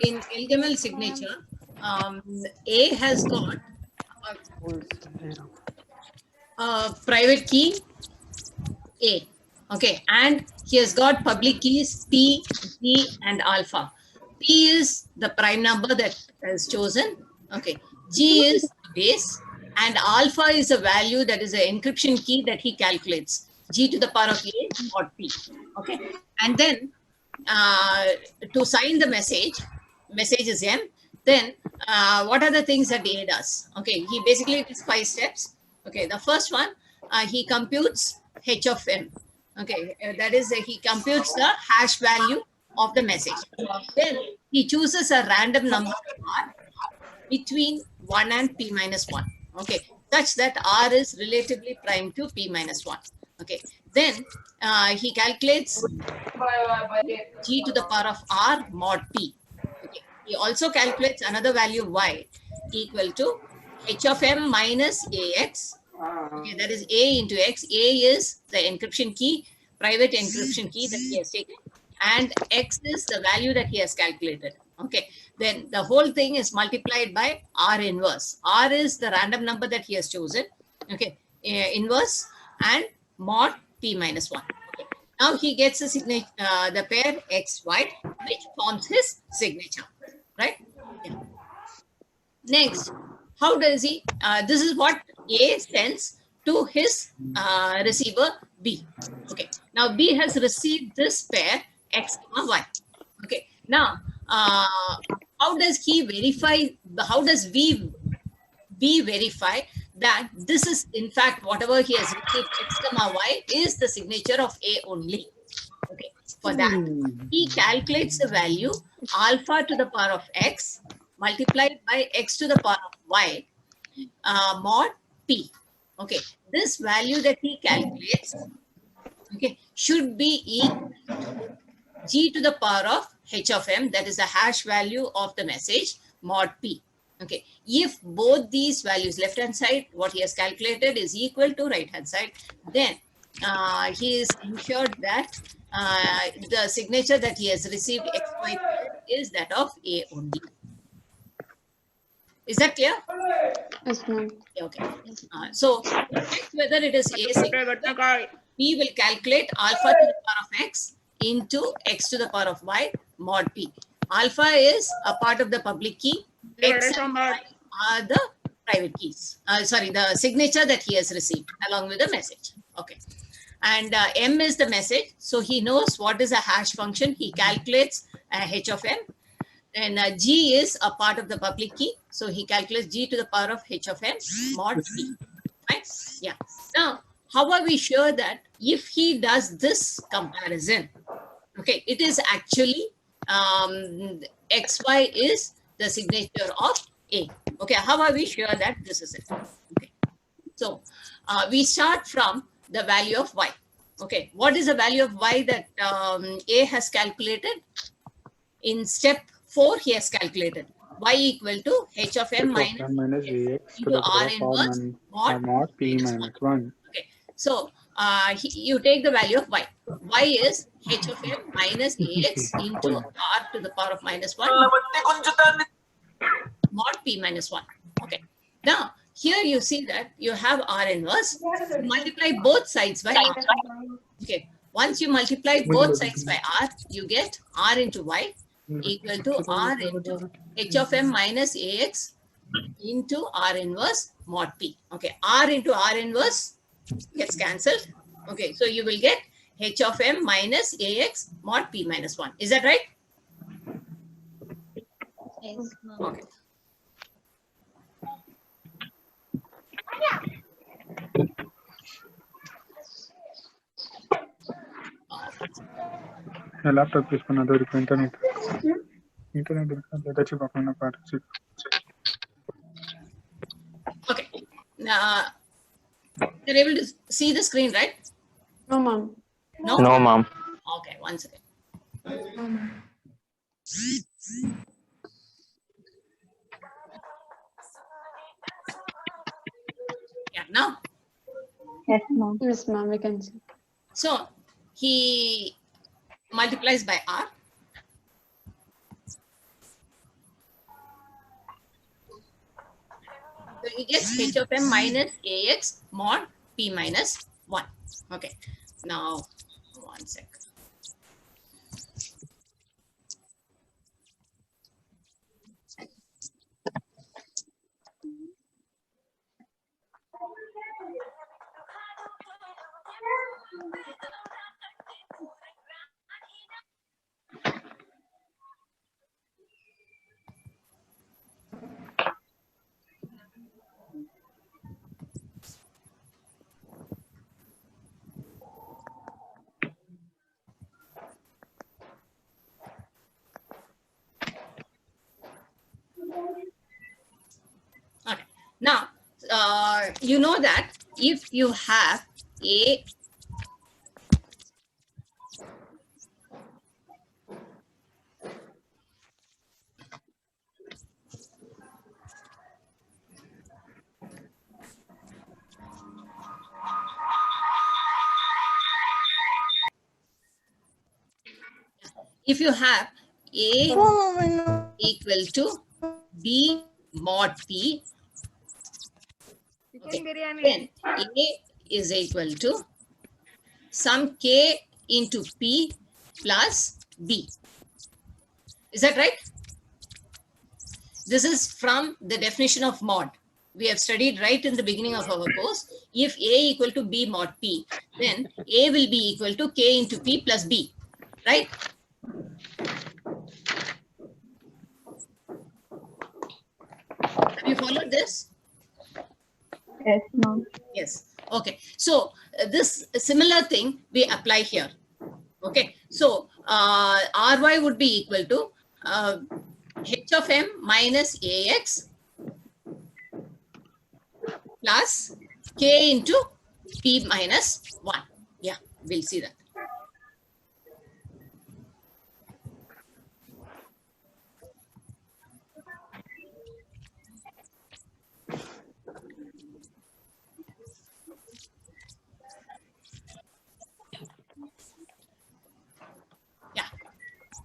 in LGML signature, A has got a private key A. Okay, and he has got public keys P, G, and alpha. P is the prime number that is chosen. Okay, G is the base, and alpha is a value that is an encryption key that he calculates. G to the power of A mod P. Okay, and then to sign the message is M. Then what are the things that A does? Okay, he basically does 5 steps. Okay, the first one, he computes H of M. Okay, that is, he computes the hash value of the message. Then he chooses a random number R between 1 and P minus 1. Okay, such that R is relatively prime to P minus 1. Okay, then he calculates G to the power of R mod P. Okay, he also calculates another value Y equal to H of M minus AX. Okay, that is A into X. A is the encryption key, private encryption key that he has taken, and X is the value that he has calculated. Okay, then the whole thing is multiplied by R inverse. R is the random number that he has chosen. Okay, inverse and mod P minus 1. Okay. Now he gets a signature, the pair XY, which forms his signature, right? Yeah. Next, how does he, this is what A sends to his receiver B. Okay, now B has received this pair X, Y. Okay, now how does he verify, how does B verify that this is in fact whatever he has received X, Y is the signature of A only? Okay, for that, he calculates the value alpha to the power of X multiplied by X to the power of Y mod P. Okay, this value that he calculates, okay, should be equal to G to the power of H of M, that is the hash value of the message mod P. Okay, if both these values, left hand side, what he has calculated is equal to right hand side, then he is ensured that the signature that he has received XY is that of A only. Is that clear? Yes, ma'am. Okay. So whether it is A signature, we will calculate alpha to the power of X into X to the power of Y mod P. Alpha is a part of the public key. X and Y are the private keys. Sorry, the signature that he has received along with the message. Okay. And M is the message. So he knows what is a hash function. He calculates H of M. And G is a part of the public key. So he calculates G to the power of H of M mod P. Right? Yeah. Now, how are we sure that if he does this comparison, okay, it is actually XY is the signature of A. Okay, how are we sure that this is it? Okay. So we start from the value of Y. Okay, what is the value of Y that A has calculated? In step 4, he has calculated Y equal to H of M minus AX into R inverse mod P minus 1. Okay, so you take the value of Y. Y is H of M minus AX into R to the power of minus 1 mod P minus 1. Okay, now here you see that you have R inverse. Multiply both sides by R. Okay, once you multiply both sides by R, you get R into Y equal to R into H of M minus AX into R inverse mod P. Okay, R into R inverse gets cancelled. Okay, so you will get H of M minus AX mod P minus 1. Is that right? Yes. Okay. Laptop తీసుకున్నది వరకు internet తెచ్చిపోకుండా పాటు Okay. You're able to see the screen, right? No, ma'am. No? No, ma'am. Okay, one second. Yeah, now. Yes, ma'am. Yes, ma'am, we can see. So he multiplies by R. So he gets h of m minus ax mod p minus 1. Okay. Now, one sec. Okay. Now, you know that if you have a if you have a equal to b mod p, okay, then a is equal to some k into p plus b. Is that right? This is from the definition of mod. We have studied right in the beginning of our course. If a equal to b mod p, then a will be equal to k into p plus b, right? Have you followed this? Yes, ma'am. Yes. Okay. So this similar thing we apply here. Okay. So Ry would be equal to h of m minus ax plus k into p minus 1. Yeah, we'll see that.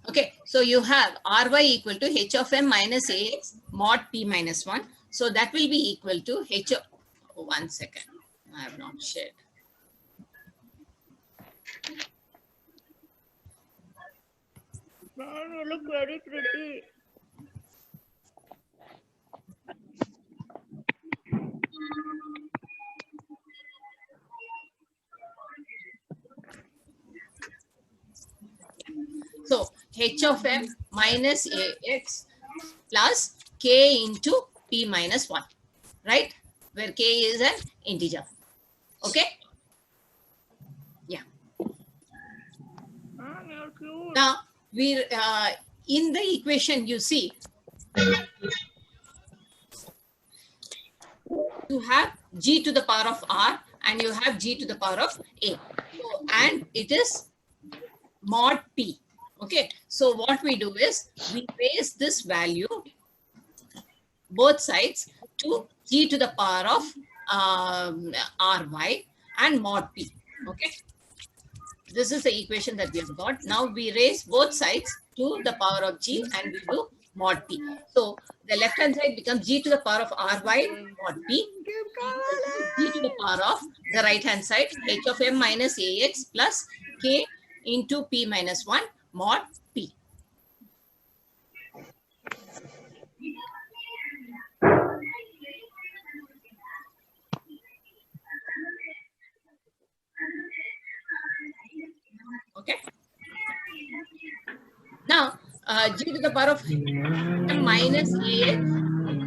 Okay, so you have Ry equal to h of m minus ax mod p minus 1. So that will be equal to h of, oh, 1 second, I have not shared. Man, you look very pretty. So h of m minus ax plus k into p minus 1, right? Where k is an integer. Okay? Yeah. Man, you're cute. Now, we in the equation you see, you have g to the power of r and you have g to the power of a. So, and it is mod p. Okay, so what we do is we raise this value both sides to g to the power of ry and mod p. Okay, this is the equation that we have got. Now we raise both sides to the power of g and we do mod p. So the left hand side becomes g to the power of ry mod p, g to the power of the right hand side h of m minus ax plus k into p minus 1 mod p. Okay. Now, g to the power of m minus ax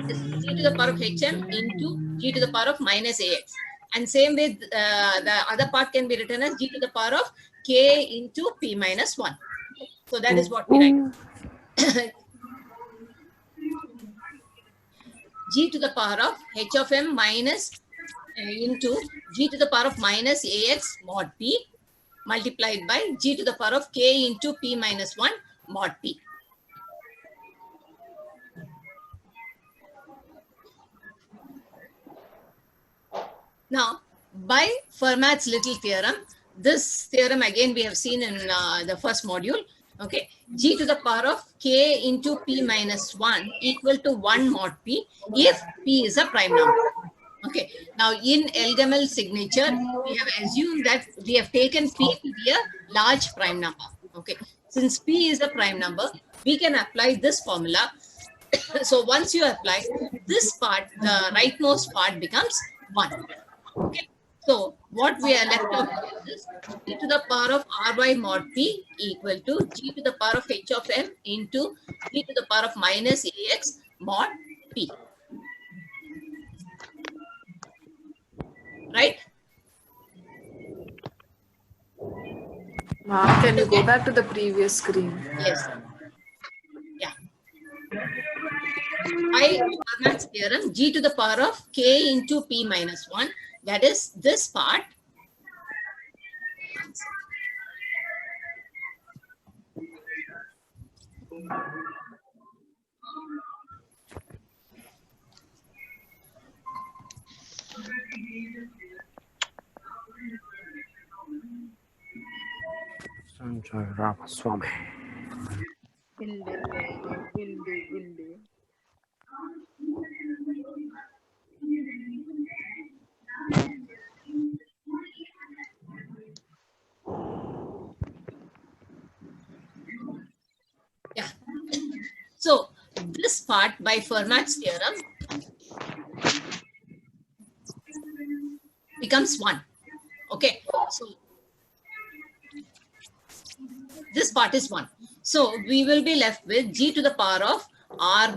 is g to the power of hm into g to the power of minus ax. And same with the other part can be written as g to the power of k into p minus 1. So that is what we write. G to the power of h of m minus into g to the power of minus ax mod p multiplied by g to the power of k into p minus 1 mod p. Now, by Fermat's little theorem, this theorem again we have seen in the first module. Okay, g to the power of k into p minus 1 equal to 1 mod p if p is a prime number. Okay, now in Elgamal signature, we have assumed that we have taken p to be a large prime number. Okay, since p is a prime number, we can apply this formula. So once you apply this part, the rightmost part becomes 1. Okay, so what we are left of is g to the power of ry mod p equal to g to the power of h of m into g to the power of minus ax mod p. Right? Ma'am, can you go back to the previous screen? Yes. Yeah. By Fermat's theorem, g to the power of k into p minus 1, that is this part. Sanjay Ramaswamy. Will do. Yeah. So this part by Fermat's theorem becomes 1. Okay. So this part is 1. So we will be left with g to the power of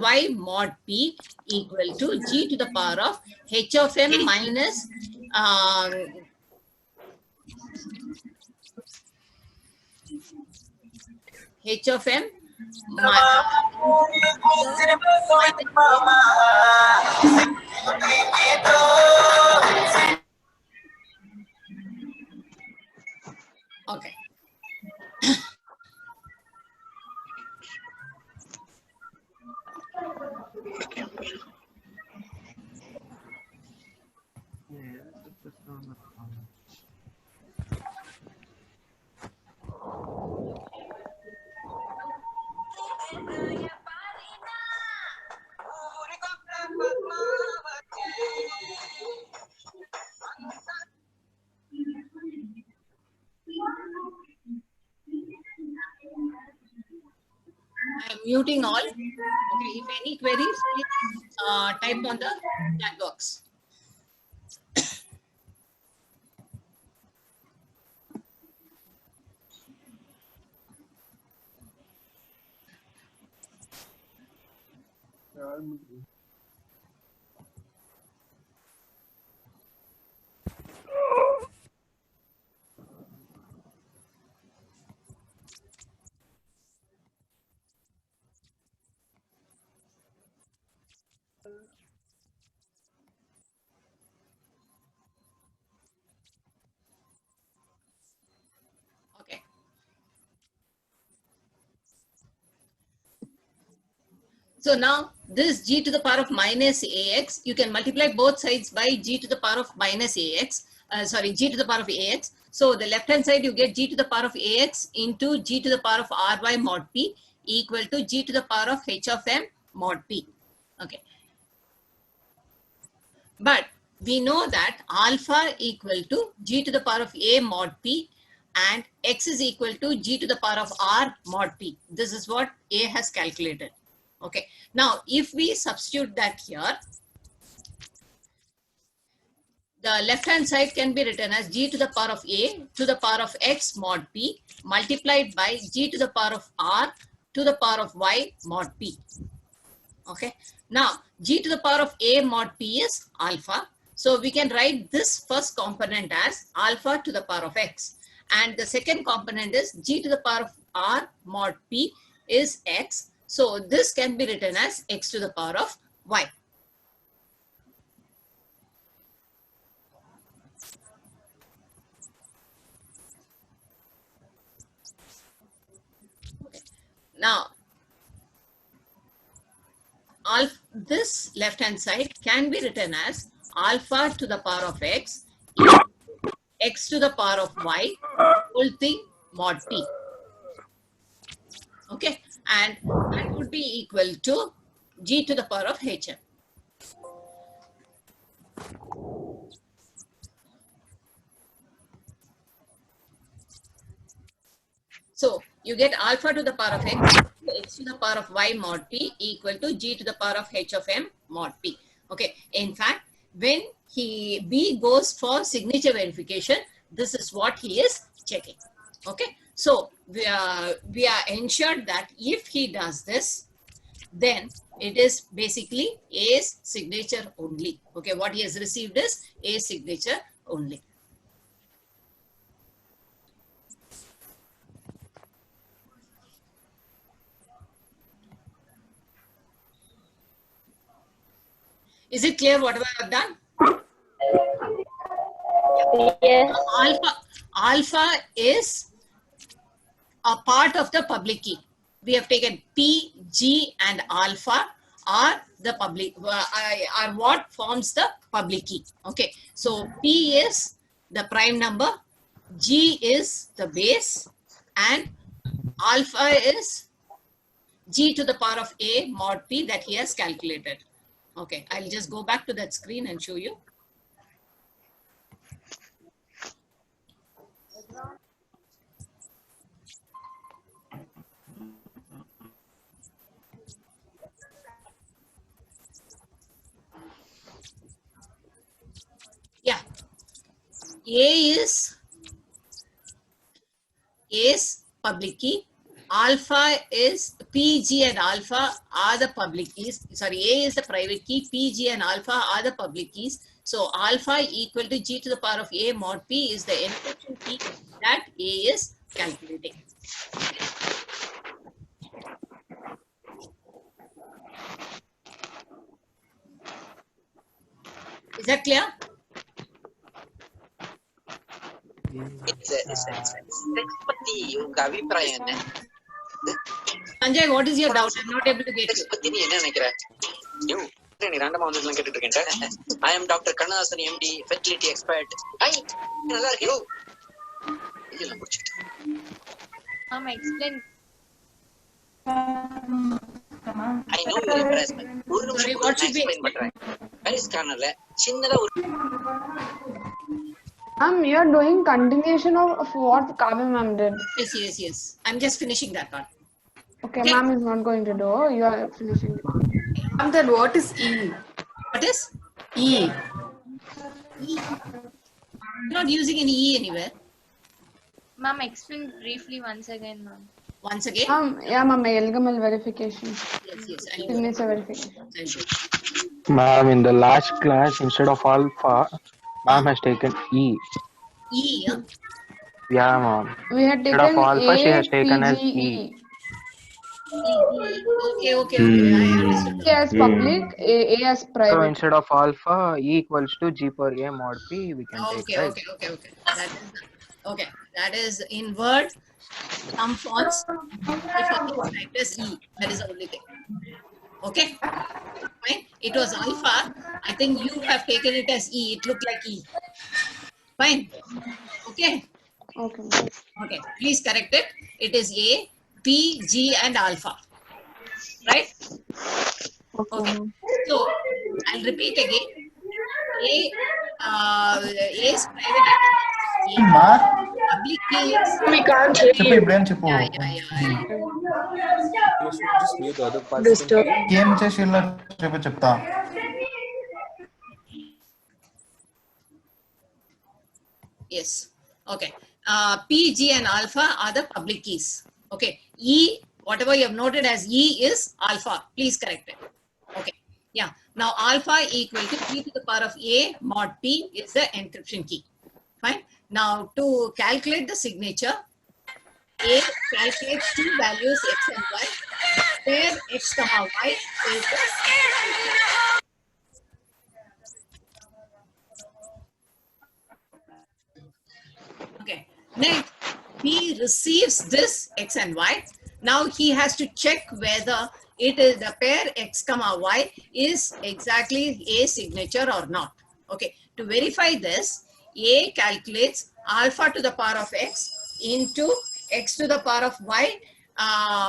ry mod p equal to g to the power of h of m minus h of m okay. I am muting all. Okay, if any queries, please type on the chat box. Okay. So now this g to the power of minus ax, you can multiply both sides by g to the power of minus ax, g to the power of ax. So the left hand side you get g to the power of ax into g to the power of ry mod p equal to g to the power of h of m mod p. Okay. But we know that alpha equal to g to the power of a mod p and x is equal to g to the power of r mod p. This is what a has calculated. Okay. Now, if we substitute that here, the left hand side can be written as g to the power of a to the power of x mod p multiplied by g to the power of r to the power of y mod p. Okay. Now, g to the power of a mod p is alpha. So we can write this first component as alpha to the power of x. And the second component is g to the power of r mod p is x. So this can be written as x to the power of y. Okay. Now, this left hand side can be written as alpha to the power of x, x to the power of y, whole thing mod p. Okay, and that would be equal to g to the power of hm. So you get alpha to the power of x to the power of y mod p equal to g to the power of h of m mod p. Okay. In fact, when B goes for signature verification, this is what he is checking. Okay. So we are ensured that if he does this, then it is basically A's signature only. Okay. What he has received is A's signature only. Is it clear whatever I have done? Yes. Alpha is a part of the public key. We have taken P, G, and alpha are the public, are what forms the public key. Okay, so P is the prime number, G is the base, and alpha is G to the power of A mod P that he has calculated. Okay, I'll just go back to that screen and show you. Yeah, A's public key. Alpha is P, G, and alpha are the public keys. Sorry, A is the private key. P, G, and alpha are the public keys. So alpha equal to G to the power of A mod P is the encryption key that A is calculating. Is that clear? உங்க அபிப்பிராயம் என்ன? Sanjay, what is your doubt? I'm not able to get you. பத்தி நீ என்ன நினைக்கிற? நீ ரேண்டமா வந்ததுலாம் கேட்டுட்டு இருக்கேன். I am Dr. Kannadasan MD, fertility expert. High, நல்லா இருக்கு. இதெல்லாம் புடிச்சிட்டு. Explain. I know your embarrassment. ஒரு நிமிஷம் What should be explain பண்றேன். பெரிஸ் கார்னர்ல சின்னதா ஒரு You are doing continuation of what Kavya ma'am did. Yes. I'm just finishing that part. Okay, ma'am is not going to do. You are finishing it. And then what is E? What is? E. I'm not using any E anywhere. Ma'am, explain briefly once again, ma'am. Once again? Yeah, ma'am, LGML verification. Yes. I'll do it. Signature verification. I'll do it. Ma'am, in the last class, instead of alpha, ma'am has taken E. E, huh? Yeah, ma'am. We had Instead taken of alpha, she has taken as APGE. E. Okay. I understood. A as public, A as So private. instead of alpha, E equals to G per A mod P, we can take, right? Okay. That is in word. Some fonts, if it is typed as E, that is the only thing. Okay. Fine. It was alpha. I think you have taken it as E. It looked like E. Fine. Okay. Okay. Please correct it. It is A, P, G, and alpha. Right? Okay. So I'll repeat again. A is private. Public key is. We can't hear you. Disturb. ఏం చేసి రేపు చెప్తా. Yes. Okay. P, G, and alpha are the public keys. Okay. E, whatever you have noted as E is alpha. Please correct it. Okay. Yeah. Now alpha equal to G to the power of A mod P is the encryption key. Fine. Now to calculate the signature, A calculates two values X and Y, where X comma Y is the okay. Next, he receives this X and Y. Now he has to check whether it is the pair X comma Y is exactly A signature or not. Okay. To verify this, A calculates alpha to the power of X into X to the power of Y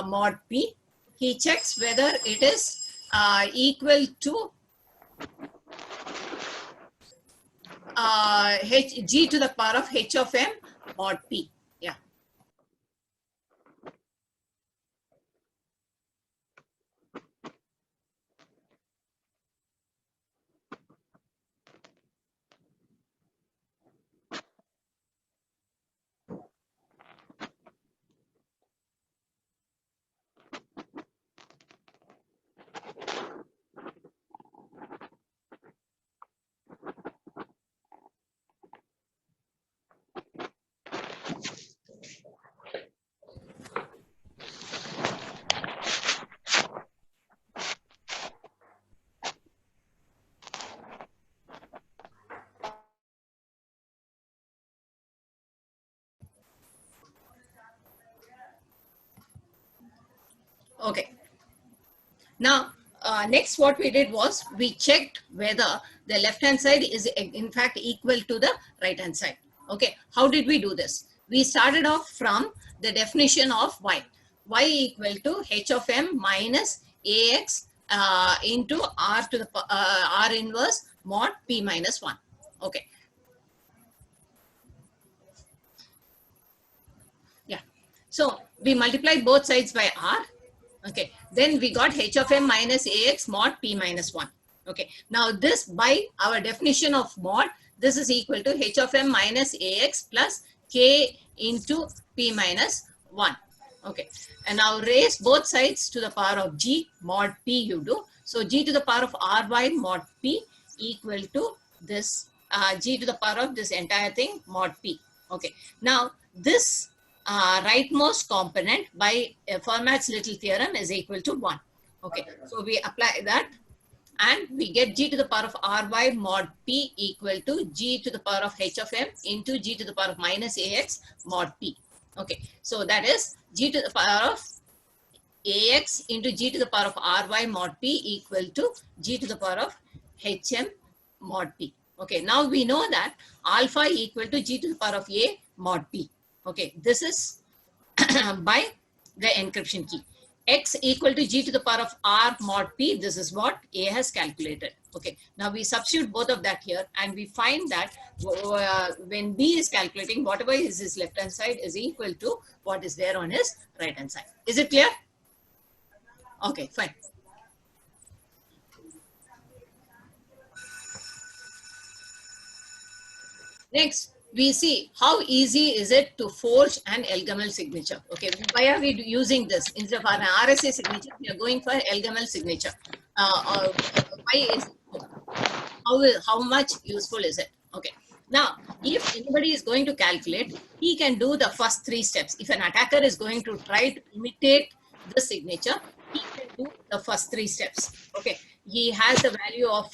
mod P. He checks whether it is equal to g to the power of h of m mod P. Yeah. Okay. Now, next what we did was we checked whether the left hand side is in fact equal to the right hand side. Okay. How did we do this? We started off from the definition of y. Y equal to h of m minus ax into r to the r inverse mod p minus 1. Okay. Yeah. So we multiplied both sides by r. Okay, then we got h of m minus ax mod p minus 1. Okay, now this by our definition of mod, this is equal to h of m minus ax plus k into p minus 1. Okay, and now raise both sides to the power of g mod p you do. So g to the power of ry mod p equal to this g to the power of this entire thing mod p. Okay, now this rightmost component by Fermat's little theorem is equal to 1. Okay, so we apply that and we get g to the power of ry mod p equal to g to the power of h of m into g to the power of minus ax mod p. Okay, so that is g to the power of ax into g to the power of ry mod p equal to g to the power of hm mod p. Okay, now we know that alpha equal to g to the power of a mod p. Okay, this is by the encryption key. X equal to g to the power of r mod p. This is what A has calculated. Okay, now we substitute both of that here and we find that when B is calculating, whatever is his left hand side is equal to what is there on his right hand side. Is it clear? Okay, fine. Next, we see how easy is it to forge an LGML signature. Okay, why are we using this? Instead of an RSA signature, we are going for LGML signature. Why is it so? How much useful is it? Okay, now if anybody is going to calculate, he can do the first 3 steps. If an attacker is going to try to imitate the signature, he can do the first 3 steps. Okay, he has the value of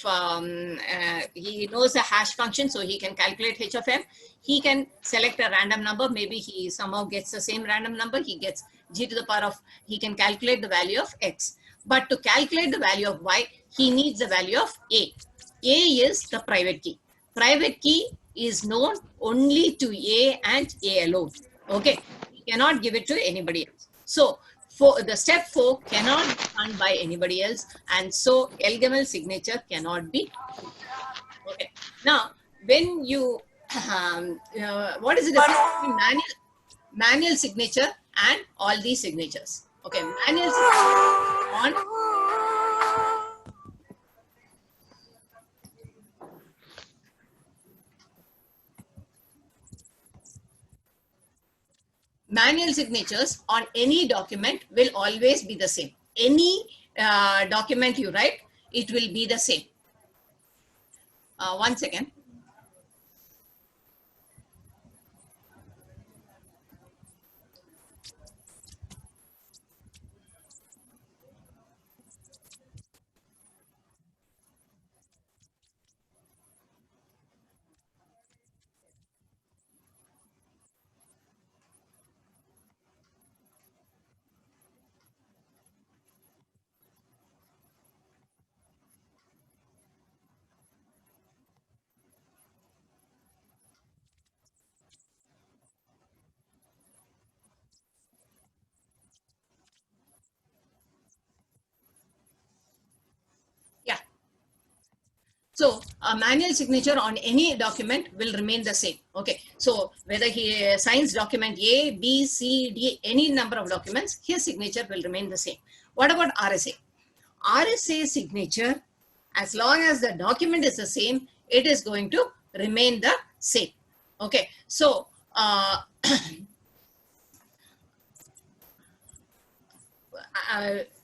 he knows the hash function, so he can calculate h of m. He can select a random number, maybe he somehow gets the same random number, he gets g to the power of, he can calculate the value of x. But to calculate the value of y, he needs the value of a. A is the private key. Private key is known only to A and A alone. Okay, he cannot give it to anybody else. So for the step 4 cannot be done by anybody else, and so LGML signature cannot be. Okay. Now, when you what is the difference between manual signature and all these signatures? Okay, manual signature on manual signatures on any document will always be the same. Any document you write, it will be the same. 1 second. So a manual signature on any document will remain the same. Okay. So whether he signs document A, B, C, D, any number of documents, his signature will remain the same. What about RSA? RSA signature, as long as the document is the same, it is going to remain the same. Okay. So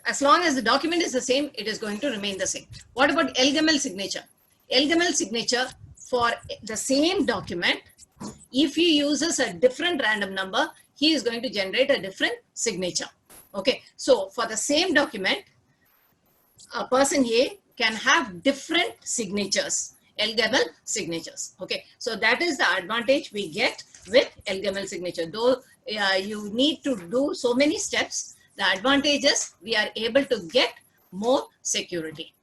as long as the document is the same, it is going to remain the same. What about Elgamal signature? Elgamal signature for the same document, if he uses a different random number, he is going to generate a different signature. Okay, so for the same document, a person A can have different signatures, Elgamal signatures. Okay, so that is the advantage we get with Elgamal signature. Though you need to do so many steps, the advantage is we are able to get more security.